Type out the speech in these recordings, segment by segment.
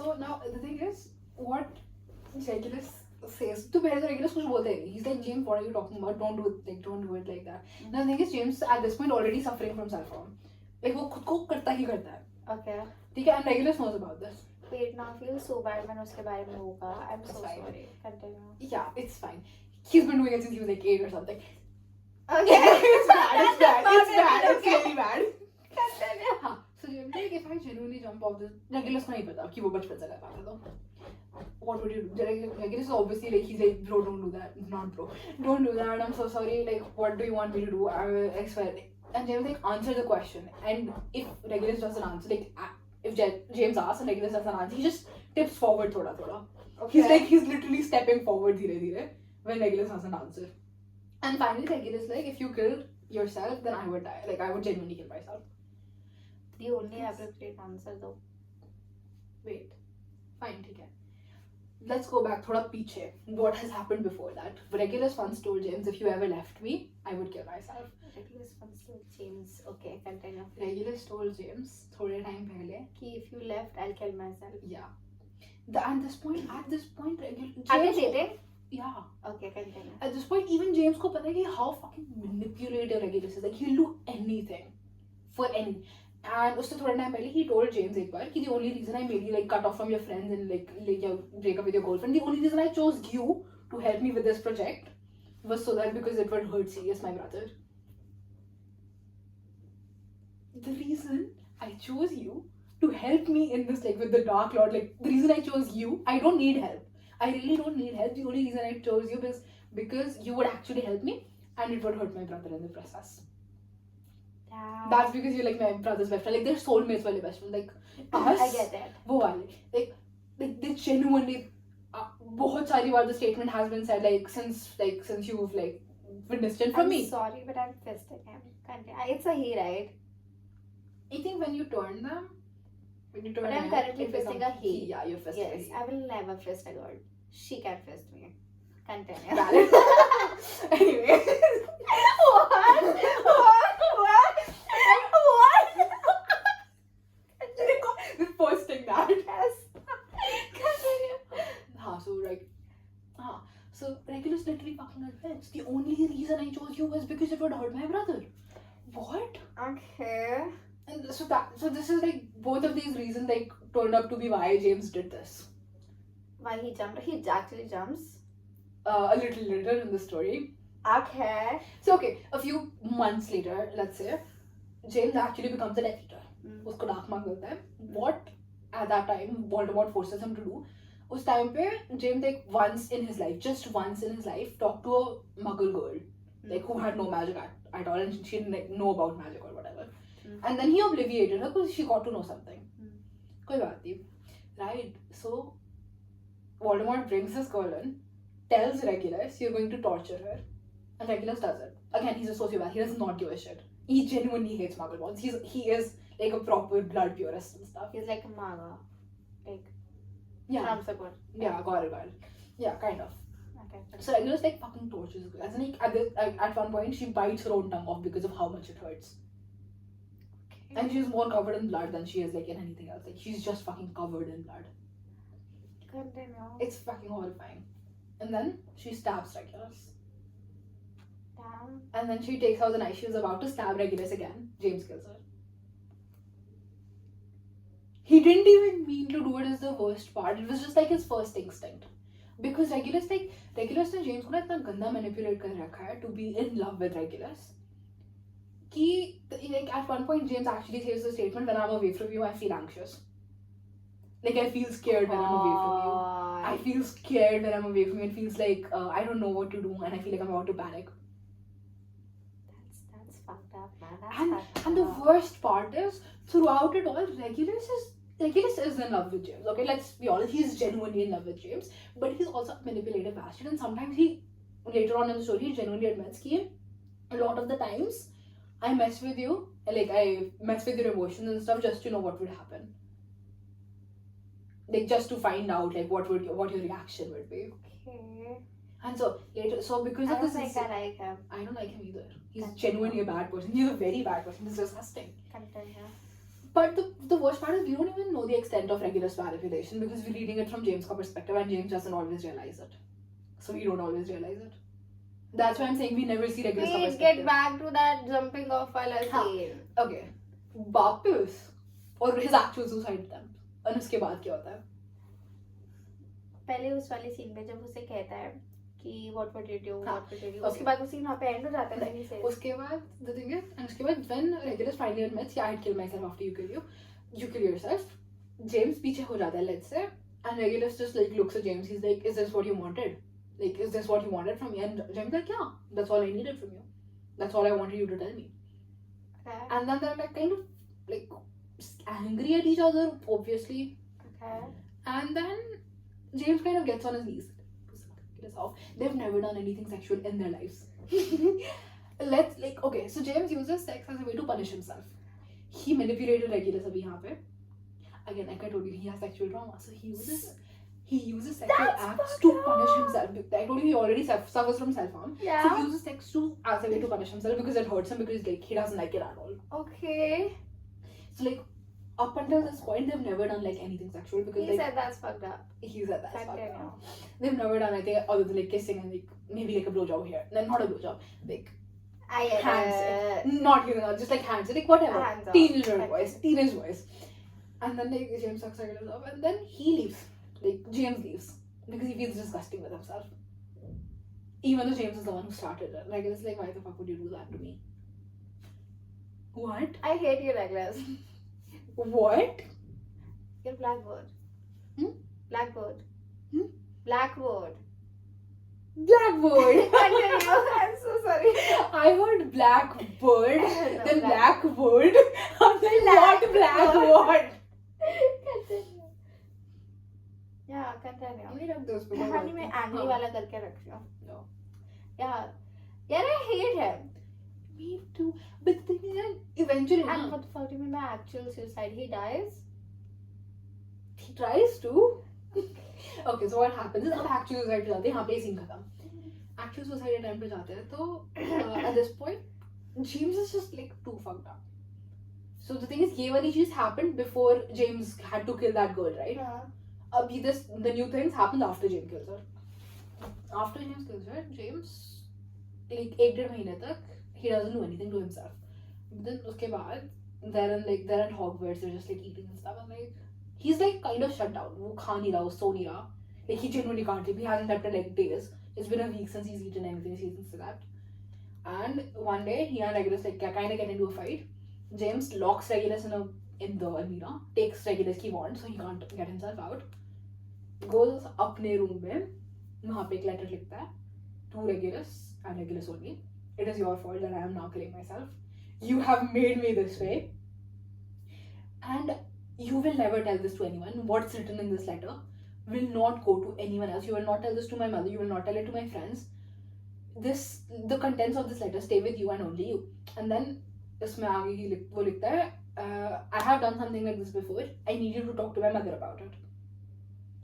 So now the thing is, what Regulus says to parents, Regulus कुछ बोलते नहीं. He's like, James, what are you talking about? Don't do it like that. Now the thing is, James at this point already suffering from self-harm. Like वो खुद को करता ही करता है. Okay. ठीक है, and Regulus knows about this. Wait, now I feel so bad मैंने उसके बारे में होगा. I'm so sorry. Continue. Yeah, it's fine. He's been doing it since he was like 8 or something. Okay. It's bad. It's really bad. Continue. हाँ. So like, if I genuinely jump off this, Regulus को नहीं पता कि वो बचपन से कर रहा था तो. What would you do? Regulus obviously like he's like, bro, don't do that. Not bro. Don't do that. I'm so sorry. Like, what do you want me to do? I will swear. And James like answer the question. And if Regulus doesn't answer, like if James asks and Regulus doesn't answer, he just tips forward thoda. Okay. He's literally stepping forward dhire when Regulus doesn't answer. And finally Regulus like, if you killed yourself, then I would die. Like I would genuinely kill myself. The only appropriate answer though. Wait. Fine, ठीक है. Let's go back thoda piche. What has happened before that? Regulus once told James, if you ever left me, I would kill myself. Regulus once told James. Okay, continue. Regulus told James थोड़े time पहले कि if you left, I'll kill myself. Yeah. At this point, James. Are they dating? Yeah. Okay, continue. At this point, even James को पता है कि how fucking manipulative Regulus is. Like he'll do anything for any. And उससे थोड़ा time पहले he told James एक बार कि the only reason I made you like cut off from your friends and like break up with your girlfriend, the only reason I chose you to help me with this project was so that because it would hurt Sirius, my brother. The reason I chose you to help me in this like with the Dark Lord, like the reason I chose you, I don't need help. I really don't need help. The only reason I chose you is because you would actually help me and it would hurt my brother in the process. That's because you're like my brother's best friend. Like they're soulmates वाले best friend. Like us. I get that. वो वाले. Like they genuinely. बहुत सारी बार the statement has been said like since you've like been distant from me. I'm sorry, but I'm fisting him. It's a he, right? I think when you turn them. But I'm currently fisting a he. Yeah, you're fisting a he. Yes, I will never fist a girl. She can fist me. Continue. Valid. Anyway. What? We're posting that. Yes. Continue. So Regulus literally fucking admits the only reason I chose you was because it would hurt my brother. What? Okay. And so this is like both of these reasons like turned up to be why James did this. Why he jumped? He actually jumps. A little later in the story. Okay. So okay, a few months later, let's say, James actually becomes a Death Eater. उसको dark mark मिलता है. What at that time Voldemort forces him to do? उस time पे James like once in his life, just once in his life, talked to a Muggle girl, like who had no magic at all, and she didn't like, know about magic or whatever. And then he obliviated her because she got to know something. कोई बात नहीं, right? So Voldemort brings his girl in, tells Regulus, you're going to torture her, and Regulus does it. Again, he's a sociopath. He does not give a shit. He genuinely hates Muggle bones. He is like a proper blood purist and stuff. He's like a maga. Like, yeah. from support. Yeah, got it. Yeah, kind of. Okay. So Regulus like fucking tortures her. As in, like, at one point, she bites her own tongue off because of how much it hurts. Okay. And she's more covered in blood than she is like in anything else. Like, she's just fucking covered in blood. Continue. It's fucking horrifying. And then she stabs Regulus. Damn. And then she takes out the knife. She was about to stab Regulus again. James kills her. He didn't even mean to do it is the worst part. It was just like his first instinct. Because Regulus ने James को ना इतना गंदा manipulate कर रखा है to be in love with Regulus कि like at one point James actually says the statement, when I'm away from you I feel anxious. Like I feel scared when I'm away from you. I feel scared when I'm away from you. It feels like I don't know what to do and I feel like I'm about to panic. That's fucked up, man. And the worst part is, throughout it all, Regulus is in love with James. Okay, let's be honest, he's genuinely in love with James, but he's also a manipulative bastard, and sometimes later on in the story, he genuinely admits that a lot of the times, I mess with you, like I mess with your emotions and stuff just to know what would happen. Like just to find out like what your reaction would be. Okay. And so because of this, I like him. I don't like him either. He's genuinely a bad person. He's a very bad person. He's disgusting. Continue. But the worst part is we don't even know the extent of Regulus manipulation because we're reading it from James' perspective and James doesn't always realize it. So we don't always realize it. That's why I'm saying we never see Regulus' Wait, perspective. get back to that jumping off wala scene. Okay. वापस और his actual suicide attempt. और उसके बाद क्या होता है? पहले उस वाले सीन में जब उसे कहता है कि what would you do, हाँ, what would you do, okay. उसके बाद वो सीन वहाँ पे end हो जाता है नहीं से. उसके बाद the thing is, and उसके बाद when Regulus finally admits, yeah, I'd kill myself after you kill yourself. James पीछे हो जाता है, let's say, and Regulus just like looks at James. He's like, is this what you wanted? Like, is this what you wanted from me? And James like, yeah, that's all I needed from you. That's all I wanted you to tell me. Okay. And then they're like kind of like angry at each other, obviously. Okay. And then James kind of gets on his knees. They've never done anything sexual in their lives. Okay, so James uses sex as a way to punish himself. He manipulated Regulus abhi yahan pe. Again, like I told you, he has sexual trauma, so he uses sexual acts to punish himself. I told you he already suffers from self-harm. Yeah. So he uses sex as a way to punish himself because it hurts him because like he doesn't like it at all. Okay. So like up until this point, they've never done like anything sexual because He said that's fucked up. He said that's fucked Continue. up. They've never done anything other than like kissing and like maybe like a blowjob here. No, not a blowjob. Like hands. Not giving up, just like hands. Like whatever. Hands off. Teenage voice. And then like James sucks Regulus up and then he leaves. Like James leaves because he feels disgusting with himself. Even though James is the one who started it. Like it's like, why the fuck would you do that to me? What? I hate you, Regulus. What? You're Blackbird. Blackbird. Hmm? Blackbird. Blackbird. I'm so sorry. I heard blackbird, No, then blackbird, and then what blackbird? Continue. Yeah, continue. I run those कहानी में angry वाला करके रख रही हूँ. No. Yeah. Yeah, I hate him. Me too. But the thing is, eventually, And what the fuck do you mean by actual suicide? He dies? he tries to. Okay, so what happens is, अब actual suicide पे जाते हैं, यहाँ पे scene खत्म. Actual suicide attempt पे जाते हैं, तो at this point, James is just like too fucked up. So the thing is, ये वाली चीज happened before James had to kill that girl, right? Yeah. The new things happened after James kills her. After James kills her, James like 1-1.5 महीने तक he doesn't do anything to himself. But then उसके बाद they're at Hogwarts, they're just like eating and stuff, and like he's like kind of shut down. वो खा नहीं रहा, वो सो नहीं रहा. Like he genuinely can't sleep. He hasn't slept in like days. It's been a week since he's eaten anything. He hasn't slept. And one day he and Regulus like kind of get into a fight. James locks Regulus in the almirah, takes Regulus की wand so he can't get himself out. Goes अपने room में, वहाँ पे एक letter लिखता है to Regulus and Regulus only. It is your fault that I am now killing myself. You have made me this way. And you will never tell this to anyone. What's written in this letter will not go to anyone else. You will not tell this to my mother. You will not tell it to my friends. The contents of this letter stay with you and only you. And then इसमें आगे वो लिखता है I have done something like this before. I need you to talk to my mother about it.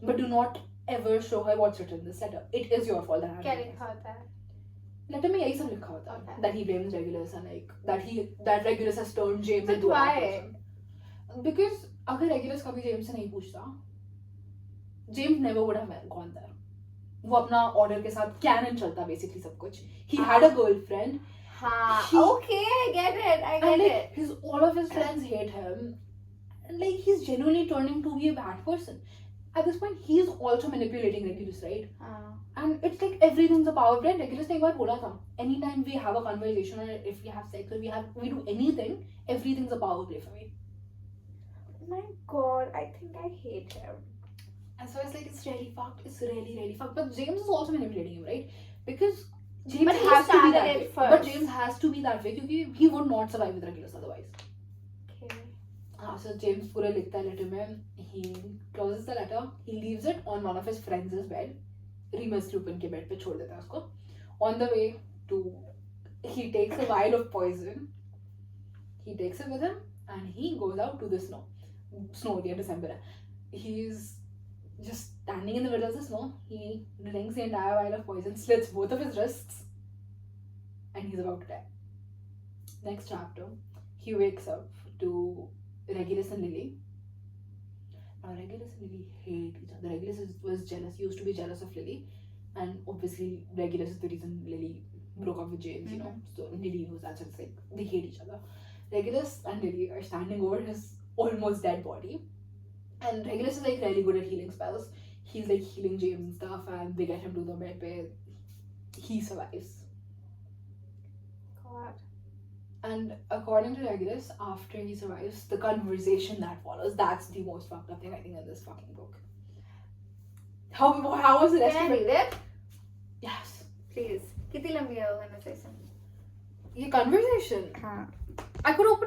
But do not ever show her what's written in this letter. It is your fault that I am क्या doing लिखा होता है? this. Letter में यही सब लिखा होता है. Okay. That he blames Regulus and like that Regulus has turned James But into a why? bad person. Because अगर Regulus कभी James से नहीं पूछता, James never would have gone there. वो अपना order के साथ canon चलता basically सब कुछ. He had a girlfriend. Okay, I get it. And like all of his friends hate him. And like he's genuinely turning to be a bad person. At this point, he's also manipulating Regulus, right? And it's like everything's a power play. Regulus ने एक बार बोला था, anytime we have a conversation or if we have sex or we do anything, everything's a power play for me. Oh my god, I think I hate him. And so it's like it's really fucked. It's really really fucked. But James is also manipulating him, right? Because James has to be that way. But James has to be that way because he would not survive with Regulus otherwise. Okay. So James पूरा लिखता है letter में. He closes the letter. He leaves it on one of his friends' bed. Remus Lupin के bed पे छोड़ देता है उसको. On the way to, he takes a vial of poison. He takes it with him and he goes out to the snow. Snow in December. He's just standing in the middle of the snow. He drinks the entire vial of poison, slits both of his wrists, and he's about to die. Next chapter, he wakes up to Regulus and Lily. Now Regulus and Lily hate each other. Regulus was jealous, used to be jealous of Lily, and obviously Regulus is the reason Lily broke up with James, you know. So Lily knows that, so it's like they hate each other. Regulus and Lily are standing over his almost dead body, and Regulus is like really good at healing spells. He's like healing James and stuff, and they get him to the bed where he survives. God. And according to Regulus, after he survives, the conversation that follows, that's the most fucked up thing I think in this fucking book. How was the rest Can of I it? read it? Yes. Please. कितनी लंबी है वो conversation? ये conversation. हाँ. I could open